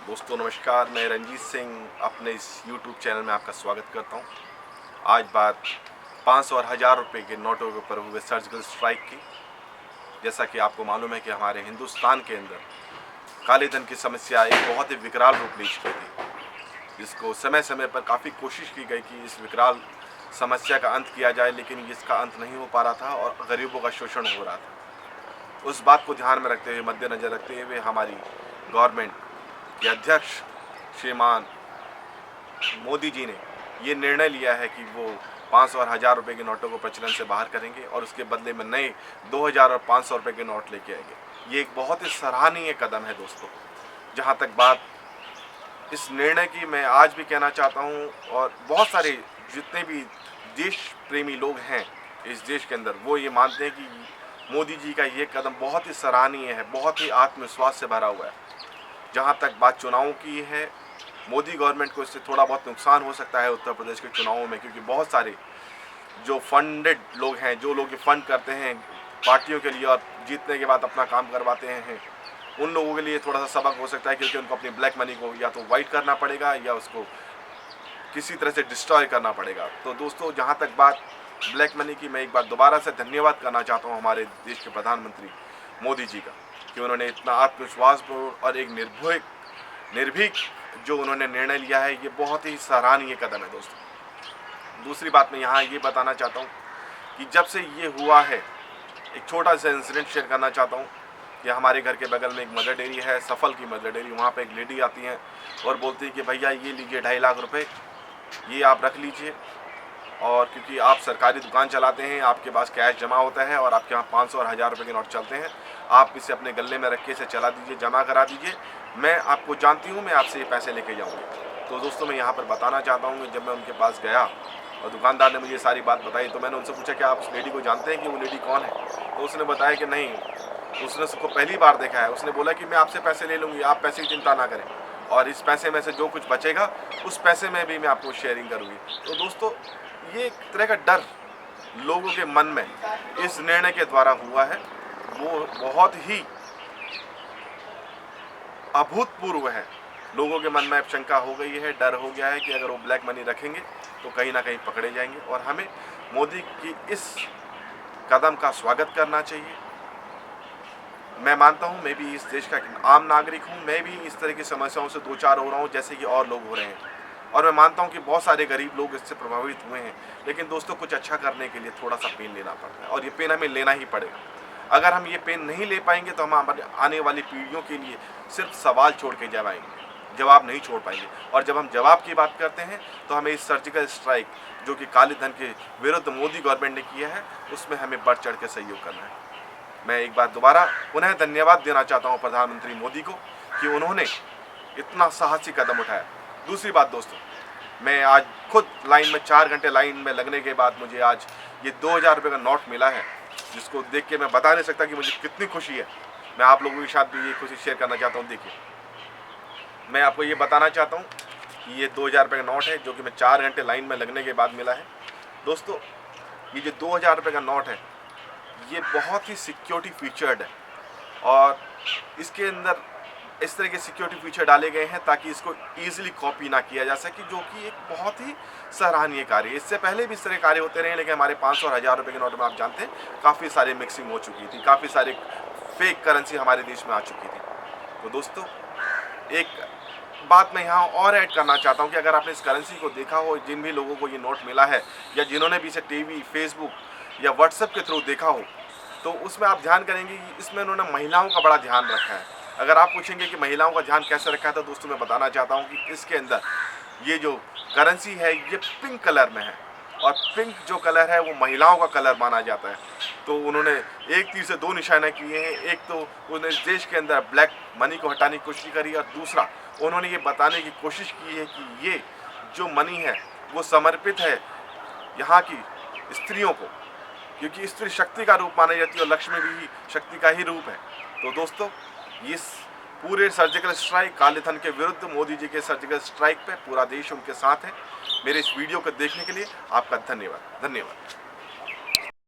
दोस्तों नमस्कार, मैं रंजीत सिंह अपने इस YouTube चैनल में आपका स्वागत करता हूं। आज बात 500 और 1000 रुपये के नोटों के ऊपर हुए सर्जिकल स्ट्राइक की। जैसा कि आपको मालूम है कि हमारे हिंदुस्तान के अंदर काले धन की समस्या एक बहुत ही विकराल रूप ले चुकी थी, जिसको समय समय पर काफ़ी कोशिश की गई कि इस विकराल समस्या का अंत किया जाए, लेकिन इसका अंत नहीं हो पा रहा था और गरीबों का शोषण हो रहा था। उस बात को ध्यान में रखते हुए, मद्देनज़र रखते हुए हमारी गवर्नमेंट के अध्यक्ष श्रीमान मोदी जी ने ये निर्णय लिया है कि वो 500 और 1000 रुपये के नोटों को प्रचलन से बाहर करेंगे और उसके बदले में नए 2000 और 500 रुपये के नोट लेके आएंगे। ये एक बहुत ही सराहनीय कदम है दोस्तों। जहाँ तक बात इस निर्णय की, मैं आज भी कहना चाहता हूँ और बहुत सारे जितने भी देश प्रेमी लोग हैं इस देश के अंदर, वो ये मानते हैं कि मोदी जी का ये कदम बहुत ही सराहनीय है, बहुत ही आत्मविश्वास से भरा हुआ है। जहाँ तक बात चुनावों की है, मोदी गवर्नमेंट को इससे थोड़ा बहुत नुकसान हो सकता है उत्तर प्रदेश के चुनावों में, क्योंकि बहुत सारे जो फंडेड लोग हैं, जो लोग फंड करते हैं पार्टियों के लिए और जीतने के बाद अपना काम करवाते हैं, उन लोगों के लिए थोड़ा सा सबक हो सकता है, क्योंकि उनको अपनी ब्लैक मनी को या तो वाइट करना पड़ेगा या उसको किसी तरह से डिस्ट्रॉय करना पड़ेगा। तो दोस्तों, जहाँ तक बात ब्लैक मनी की, मैं एक बार दोबारा से धन्यवाद करना चाहता हूँ हमारे देश के प्रधानमंत्री मोदी जी का, कि उन्होंने इतना आत्मविश्वासपूर्ण और एक निर्भीक जो उन्होंने निर्णय लिया है, ये बहुत ही सराहनीय कदम है दोस्तों। दूसरी बात मैं यहाँ ये बताना चाहता हूँ कि जब से ये हुआ है, एक छोटा सा इंसिडेंट शेयर करना चाहता हूँ कि हमारे घर के बगल में एक मदर डेयरी है, सफल की मदर डेयरी। वहाँ पे एक लेडी आती है और बोलती है कि भैया ये लीजिए 2.5 लाख रुपए, ये आप रख लीजिए, और क्योंकि आप सरकारी दुकान चलाते हैं, आपके पास कैश जमा होता है और आपके यहाँ 500 और 1000 रुपये के नोट चलते हैं, आप इसे अपने गले में रख के इसे चला दीजिए, जमा करा दीजिए, मैं आपको जानती हूँ, मैं आपसे ये पैसे लेके जाऊँगी। तो दोस्तों, मैं यहाँ पर बताना चाहता हूँ कि जब मैं उनके पास गया और दुकानदार ने मुझे सारी बात बताई, तो मैंने उनसे पूछा कि आप उस लेडी को जानते हैं कि वो लेडी कौन है? तो उसने बताया कि नहीं, उसने उसको पहली बार देखा है। उसने बोला कि मैं आपसे पैसे ले लूँगी, आप पैसे की चिंता ना करें, और इस पैसे में से जो कुछ बचेगा उस पैसे में भी मैं आपको शेयरिंग करूँगी। तो दोस्तों, ये एक तरह का डर लोगों के मन में इस निर्णय के द्वारा हुआ है, वो बहुत ही अभूतपूर्व है। लोगों के मन में अब शंका हो गई है, डर हो गया है कि अगर वो ब्लैक मनी रखेंगे तो कहीं ना कहीं पकड़े जाएंगे, और हमें मोदी की इस कदम का स्वागत करना चाहिए। मैं मानता हूँ, मैं भी इस देश का आम नागरिक हूँ, मैं भी इस तरह की समस्याओं से दो चार हो रहा हूँ जैसे कि और लोग हो रहे हैं, और मैं मानता हूँ कि बहुत सारे गरीब लोग इससे प्रभावित हुए हैं। लेकिन दोस्तों, कुछ अच्छा करने के लिए थोड़ा सा पेन लेना पड़ता है, और ये पेन हमें लेना ही पड़ेगा। अगर हम ये पेन नहीं ले पाएंगे तो हम हमारे आने वाली पीढ़ियों के लिए सिर्फ सवाल छोड़ के जाएंगे, जवाब नहीं छोड़ पाएंगे। और जब हम जवाब की बात करते हैं तो हमें इस सर्जिकल स्ट्राइक जो कि काले धन के विरुद्ध मोदी गवर्नमेंट ने किया है, उसमें हमें बढ़ चढ़ के सहयोग करना है। मैं एक बार दोबारा पुनः धन्यवाद देना चाहता हूँ प्रधानमंत्री मोदी को कि उन्होंने इतना साहसी कदम उठाया। दूसरी बात दोस्तों, मैं आज खुद लाइन में 4 घंटे लाइन में लगने के बाद मुझे आज ये 2000 रुपये का नोट मिला है, जिसको देख के मैं बता नहीं सकता कि मुझे कितनी खुशी है। मैं आप लोगों के साथ भी ये खुशी शेयर करना चाहता हूँ। देखिए, मैं आपको ये बताना चाहता हूँ कि ये 2000 रुपये का नोट है, जो कि मैं 4 घंटे लाइन में लगने के बाद मिला है। दोस्तों, ये जो 2000 रुपये का नोट है, ये बहुत ही सिक्योरिटी फीचर्ड है, और इसके अंदर इस तरह के सिक्योरिटी फीचर डाले गए हैं ताकि इसको ईजिली कॉपी ना किया जा सके, जो कि एक बहुत ही सराहनीय कार्य है। इससे पहले भी इस तरह कार्य होते रहे, लेकिन हमारे 500 और 1000 रुपये के नोट में आप जानते हैं काफ़ी सारे मिक्सिंग हो चुकी थी, काफ़ी सारे फेक करेंसी हमारे देश में आ चुकी थी। तो दोस्तों, एक बात मैं यहाँ और ऐड करना चाहता हूँ कि अगर आपने इस करेंसी को देखा हो, जिन भी लोगों को ये नोट मिला है या जिन्होंने भी इसे टीवी, फेसबुक या व्हाट्सएप के थ्रू देखा हो, तो उसमें आप ध्यान करेंगे कि इसमें उन्होंने महिलाओं का बड़ा ध्यान रखा है। अगर आप पूछेंगे कि महिलाओं का ध्यान कैसे रखा है, तो दोस्तों मैं बताना चाहता हूँ कि इसके अंदर ये जो करेंसी है ये पिंक कलर में है, और पिंक जो कलर है वो महिलाओं का कलर माना जाता है। तो उन्होंने एक तीर से 2 निशाने किए हैं। एक तो उन्होंने इस देश के अंदर ब्लैक मनी को हटाने की कोशिश करी, और दूसरा उन्होंने ये बताने की कोशिश की है कि ये जो मनी है वो समर्पित है यहाँ की स्त्रियों को, क्योंकि स्त्री शक्ति का रूप मानी जाती है और लक्ष्मी भी शक्ति का ही रूप है। तो दोस्तों, इस पूरे सर्जिकल स्ट्राइक, काले धन के विरुद्ध मोदी जी के सर्जिकल स्ट्राइक पे पूरा देश उनके साथ है। मेरे इस वीडियो को देखने के लिए आपका धन्यवाद।